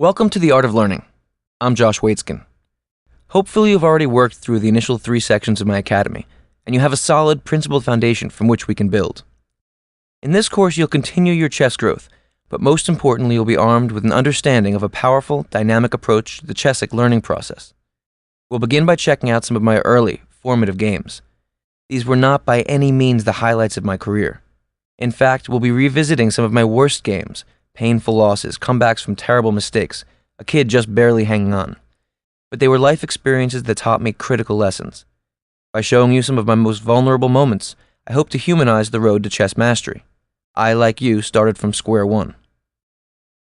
Welcome to the Art of Learning. I'm Josha Waitzkina. Hopefully you've already worked through the initial 3 sections of my academy, and you have a solid, principled foundation from which we can build. In this course you'll continue your chess growth, but most importantly you'll be armed with an understanding of a powerful, dynamic approach to the chessic learning process. We'll begin by checking out some of my early, formative games. These were not by any means the highlights of my career. In fact, we'll be revisiting some of my worst games, painful losses, comebacks from terrible mistakes, a kid just barely hanging on. But they were life experiences that taught me critical lessons. By showing you some of my most vulnerable moments, I hope to humanize the road to chess mastery. I, like you, started from square one.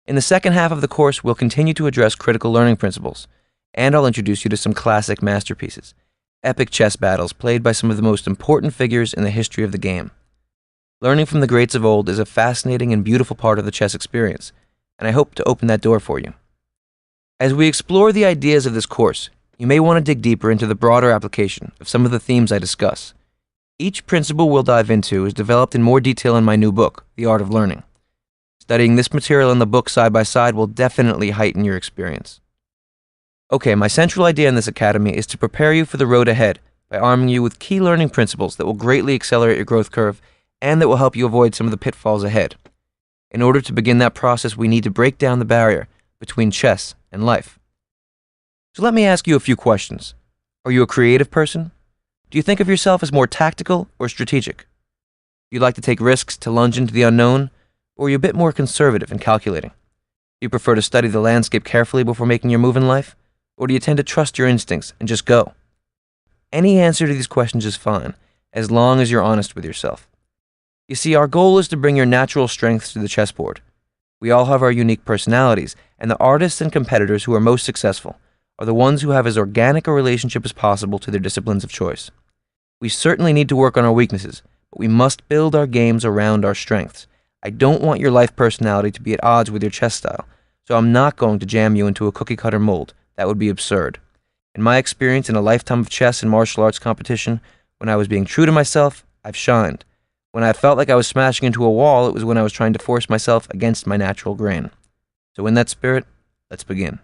In the second half of the course, we'll continue to address critical learning principles, and I'll introduce you to some classic masterpieces, epic chess battles played by some of the most important figures in the history of the game. Learning from the greats of old is a fascinating and beautiful part of the chess experience, and I hope to open that door for you. As we explore the ideas of this course, you may want to dig deeper into the broader application of some of the themes I discuss. Each principle we'll dive into is developed in more detail in my new book, The Art of Learning. Studying this material and the book side by side will definitely heighten your experience. Okay, my central idea in this academy is to prepare you for the road ahead by arming you with key learning principles that will greatly accelerate your growth curve and that will help you avoid some of the pitfalls ahead. In order to begin that process, we need to break down the barrier between chess and life. So let me ask you a few questions. Are you a creative person? Do you think of yourself as more tactical or strategic? Do you like to take risks to lunge into the unknown, or are you a bit more conservative and calculating? Do you prefer to study the landscape carefully before making your move in life, or do you tend to trust your instincts and just go? Any answer to these questions is fine, as long as you're honest with yourself. You see, our goal is to bring your natural strengths to the chessboard. We all have our unique personalities, and the artists and competitors who are most successful are the ones who have as organic a relationship as possible to their disciplines of choice. We certainly need to work on our weaknesses, but we must build our games around our strengths. I don't want your life personality to be at odds with your chess style, so I'm not going to jam you into a cookie-cutter mold. That would be absurd. In my experience in a lifetime of chess and martial arts competition, when I was being true to myself, I've shined. When I felt like I was smashing into a wall, it was when I was trying to force myself against my natural grain. So in that spirit, let's begin.